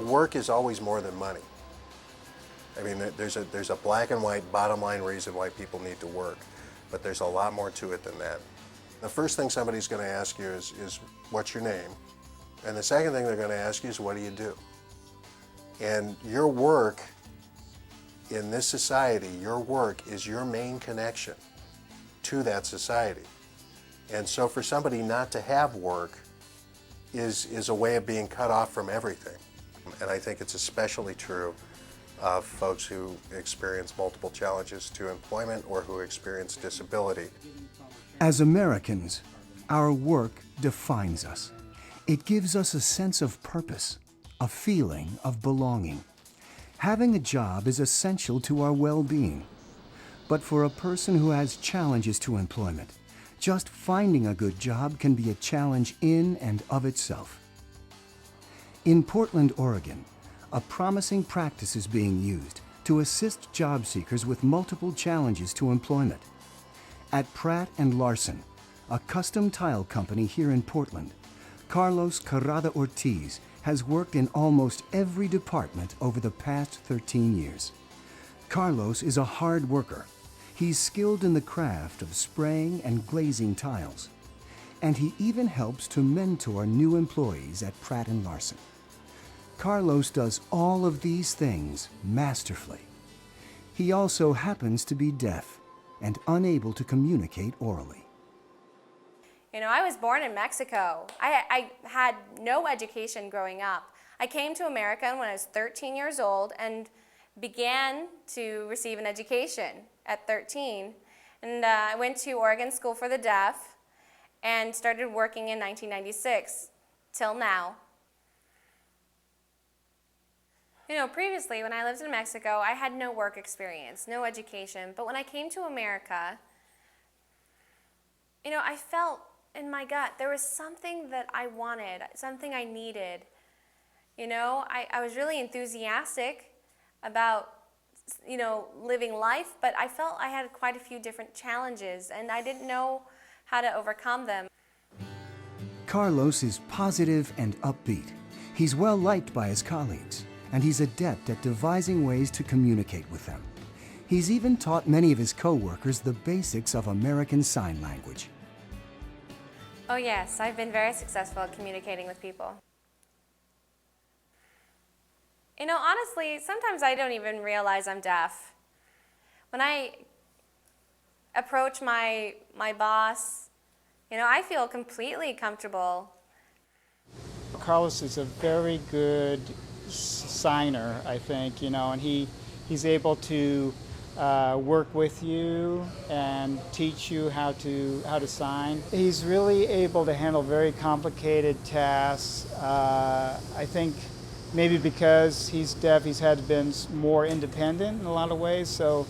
work is always more than money. I mean, there's a black and white bottom line reason why people need to work, but there's a lot more to it than that. The first thing somebody's going to ask you is what's your name? And the second thing they're going to ask you is what do you do? And your work in this society, your work is your main connection to that society. And so for somebody not to have work is a way of being cut off from everything. And I think it's especially true of folks who experience multiple challenges to employment or who experience disability. As Americans, our work defines us. It gives us a sense of purpose, a feeling of belonging. Having a job is essential to our well-being. But for a person who has challenges to employment, just finding a good job can be a challenge in and of itself. In Portland, Oregon, a promising practice is being used to assist job seekers with multiple challenges to employment. At Pratt & Larson, a custom tile company here in Portland, Carlos Carrada Ortiz has worked in almost every department over the past 13 years. Carlos is a hard worker. He's skilled in the craft of spraying and glazing tiles. And he even helps to mentor new employees at Pratt & Larson. Carlos does all of these things masterfully. He also happens to be deaf and unable to communicate orally. You know, I was born in Mexico. I had no education growing up. I came to America when I was 13 years old and began to receive an education at 13. And I went to Oregon School for the Deaf and started working in 1996 till now. You know, previously when I lived in Mexico, I had no work experience, no education. But when I came to America, you know, I felt in my gut there was something that I wanted, something I needed. You know, I was really enthusiastic about, you know, living life, but I felt I had quite a few different challenges and I didn't know how to overcome them. Carlos is positive and upbeat. He's well liked by his colleagues, and he's adept at devising ways to communicate with them. He's even taught many of his co-workers the basics of American Sign Language. Oh yes, I've been very successful at communicating with people. You know, honestly, sometimes I don't even realize I'm deaf. When I approach my boss, you know, I feel completely comfortable. Carlos is a very good signer, I think, you know, and he's able to work with you and teach you how to sign. He's really able to handle very complicated tasks. I think maybe because he's deaf, he's had to be more independent in a lot of ways, so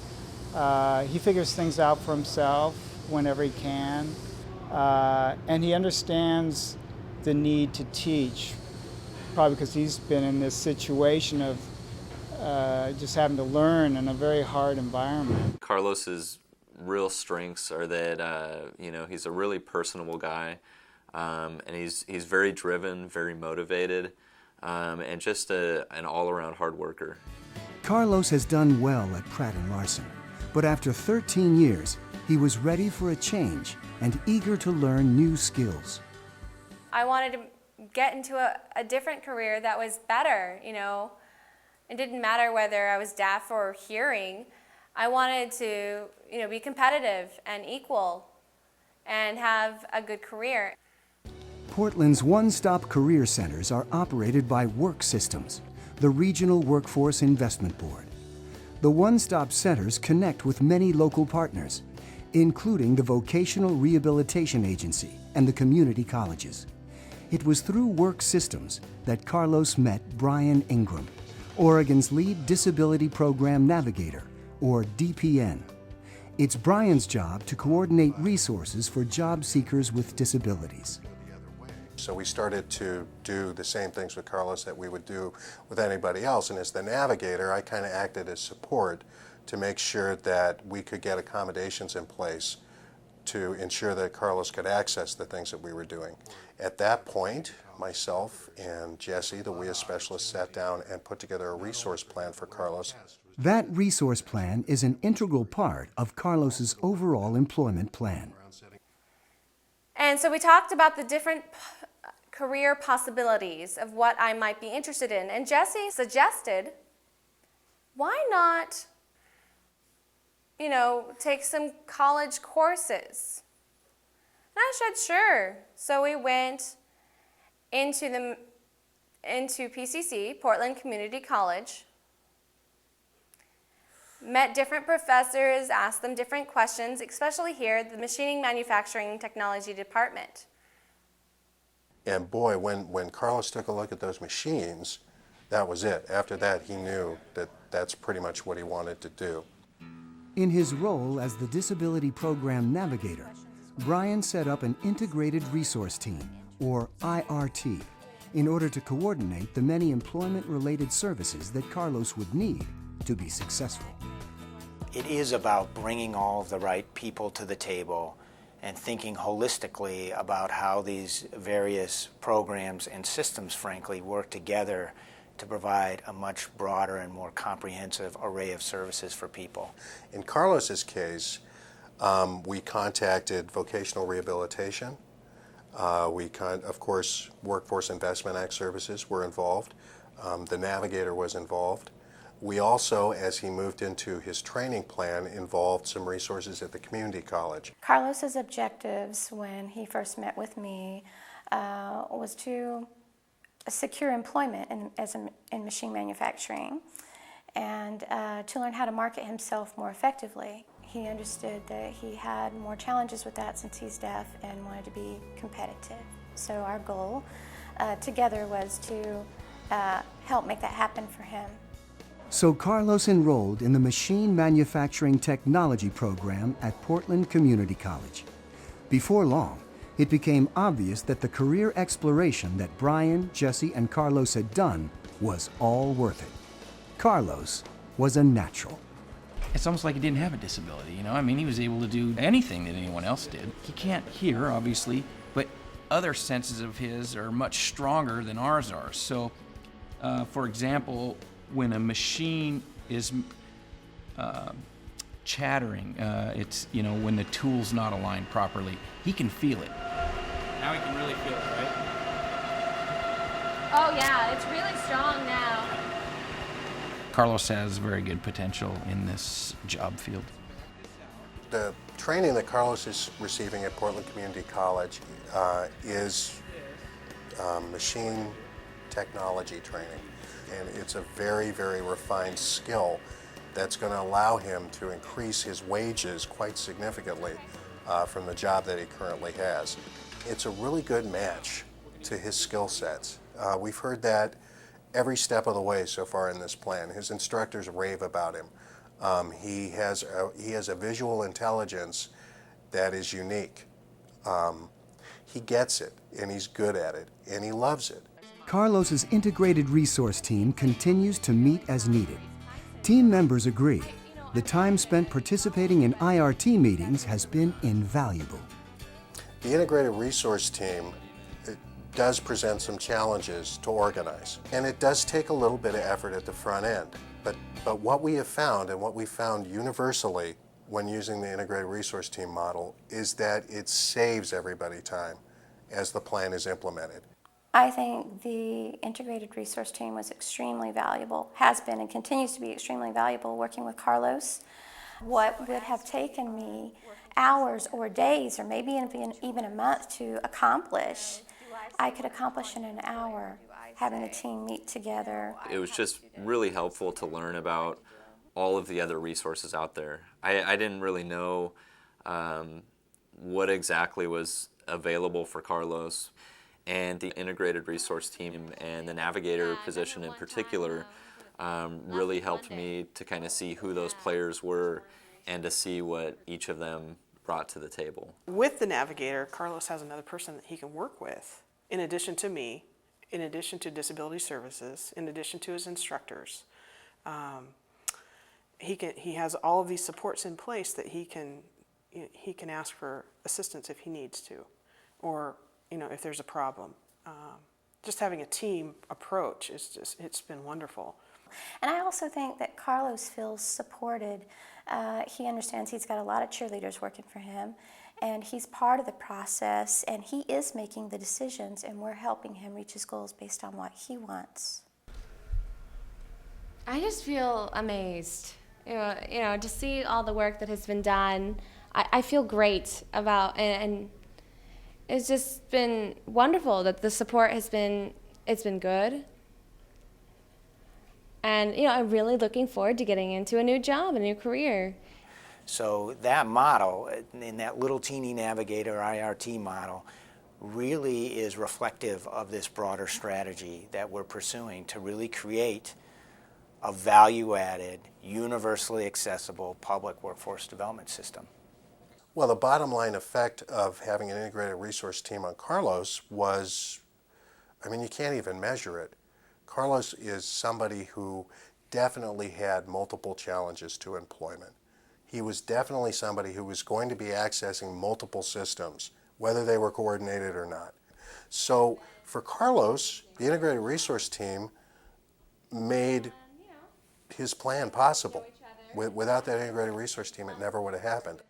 he figures things out for himself whenever he can. And he understands the need to teach, probably because he's been in this situation of just having to learn in a very hard environment. Carlos's real strengths are that you know, he's a really personable guy, and he's very driven, very motivated, and just an all-around hard worker. Carlos has done well at Pratt & Larson, but after 13 years, he was ready for a change and eager to learn new skills. I wanted to get into a different career that was better, you know. It didn't matter whether I was deaf or hearing. I wanted to, you know, be competitive and equal and have a good career. Portland's one-stop career centers are operated by Work Systems, the Regional Workforce Investment Board. The one-stop centers connect with many local partners, including the Vocational Rehabilitation Agency and the community colleges. It was through Work Systems that Carlos met Brian Ingram, Oregon's lead disability program navigator, or DPM. It's Brian's job to coordinate resources for job seekers with disabilities. So we started to do the same things with Carlos that we would do with anybody else, and as the navigator, I kind of acted as support to make sure that we could get accommodations in place to ensure that Carlos could access the things that we were doing. At that point, myself and Jesse, the WIA specialist, sat down and put together a resource plan for Carlos. That resource plan is an integral part of Carlos's overall employment plan. And so we talked about the different career possibilities of what I might be interested in. And Jesse suggested, why not, take some college courses? And I said, sure. So we went into PCC, Portland Community College, met different professors, asked them different questions, especially here, the Machining, Manufacturing, Technology Department. And boy, when Carlos took a look at those machines, that was it. After that, he knew that that's pretty much what he wanted to do. In his role as the Disability Program Navigator, Brian set up an Integrated Resource Team, or IRT, in order to coordinate the many employment-related services that Carlos would need to be successful. It is about bringing all of the right people to the table and thinking holistically about how these various programs and systems, frankly, work together to provide a much broader and more comprehensive array of services for people. In Carlos's case, we contacted vocational rehabilitation. Of course, Workforce Investment Act services were involved. The Navigator was involved. We also, as he moved into his training plan, involved some resources at the community college. Carlos's objectives when he first met with me was to secure employment in machine manufacturing and to learn how to market himself more effectively. He understood that he had more challenges with that since he's deaf and wanted to be competitive. So our goal together was to help make that happen for him. So Carlos enrolled in the Machine Manufacturing Technology program at Portland Community College. Before long, it became obvious that the career exploration that Brian, Jesse, and Carlos had done was all worth it. Carlos was a natural. It's almost like he didn't have a disability, I mean, he was able to do anything that anyone else did. He can't hear, obviously, but other senses of his are much stronger than ours are. So, for example, when a machine is chattering, it's, when the tool's not aligned properly, he can feel it. Now he can really feel it, right? Oh yeah, it's really strong now. Carlos has very good potential in this job field. The training that Carlos is receiving at Portland Community College is machine technology training. And it's a very, very refined skill that's going to allow him to increase his wages quite significantly from the job that he currently has. It's a really good match to his skill sets. We've heard that every step of the way so far in this plan. His instructors rave about him. He has a visual intelligence that is unique. He gets it, and he's good at it, and he loves it. Carlos's integrated resource team continues to meet as needed. Team members agree. The time spent participating in IRT meetings has been invaluable. The integrated resource team does present some challenges to organize, and it does take a little bit of effort at the front end. But what we have found, and what we found universally when using the integrated resource team model, is that it saves everybody time as the plan is implemented. I think the integrated resource team was extremely valuable, has been and continues to be extremely valuable working with Carlos. What would have taken me hours or days or maybe even a month to accomplish, I could accomplish in an hour having the team meet together. It was just really helpful to learn about all of the other resources out there. I didn't really know what exactly was available for Carlos. And the integrated resource team and the navigator position in particular really helped me to kind of see who those players were and to see what each of them brought to the table. With the navigator, Carlos has another person that he can work with, in addition to me, in addition to disability services, in addition to his instructors. He has all of these supports in place that he can he can ask for assistance if he needs to, or if there's a problem. Just having a team approach it's been wonderful. And I also think that Carlos feels supported. He understands he's got a lot of cheerleaders working for him, and he's part of the process, and he is making the decisions, and we're helping him reach his goals based on what he wants. I just feel amazed, to see all the work that has been done. I feel great about, and it's just been wonderful that the support has been, it's been good. And, I'm really looking forward to getting into a new job, a new career. So that model, in that little teeny navigator IRT model, really is reflective of this broader strategy that we're pursuing to really create a value-added, universally accessible public workforce development system. Well, the bottom line effect of having an integrated resource team on Carlos was, you can't even measure it. Carlos is somebody who definitely had multiple challenges to employment. He was definitely somebody who was going to be accessing multiple systems, whether they were coordinated or not. So for Carlos, the integrated resource team made his plan possible. Without that integrated resource team, it never would have happened.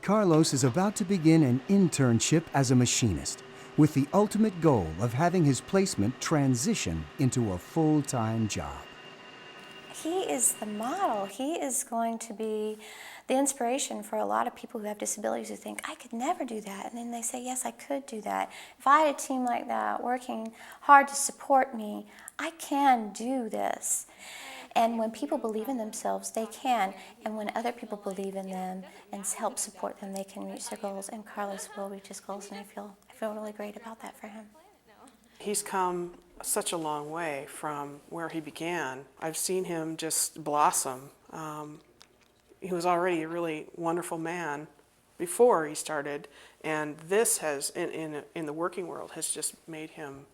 Carlos is about to begin an internship as a machinist, with the ultimate goal of having his placement transition into a full-time job. He is the model. He is going to be the inspiration for a lot of people who have disabilities who think, I could never do that. And then they say, yes, I could do that. If I had a team like that working hard to support me, I can do this. And when people believe in themselves, they can. And when other people believe in them and help support them, they can reach their goals. And Carlos will reach his goals, and I feel really great about that for him. He's come such a long way from where he began. I've seen him just blossom. He was already a really wonderful man before he started, and this has, in the working world, has just made him,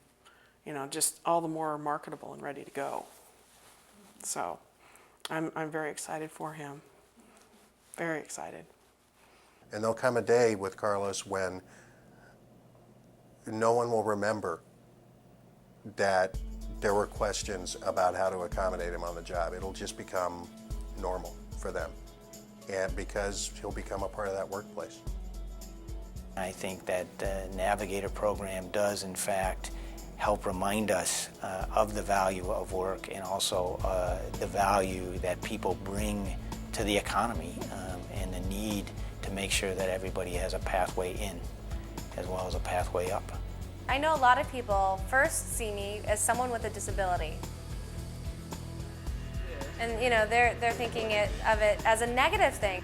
just all the more marketable and ready to go. So I'm very excited for him, very excited. And there'll come a day with Carlos when no one will remember that there were questions about how to accommodate him on the job. It'll just become normal for them, and because he'll become a part of that workplace. I think that the Navigator program does, in fact, help remind us of the value of work, and also the value that people bring to the economy, and the need to make sure that everybody has a pathway in as well as a pathway up. I know a lot of people first see me as someone with a disability. And they're thinking of it as a negative thing.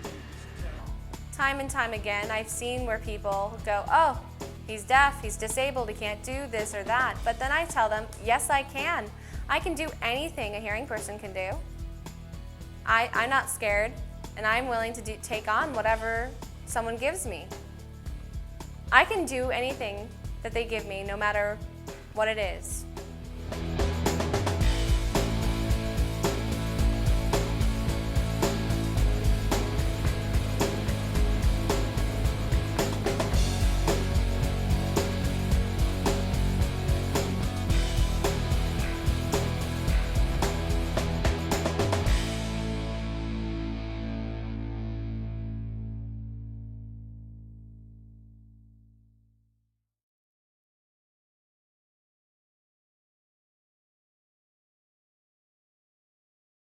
Time and time again, I've seen where people go, oh, he's deaf, he's disabled, he can't do this or that. But then I tell them, yes, I can. I can do anything a hearing person can do. I'm not scared, and I'm willing to take on whatever someone gives me. I can do anything that they give me, no matter what it is.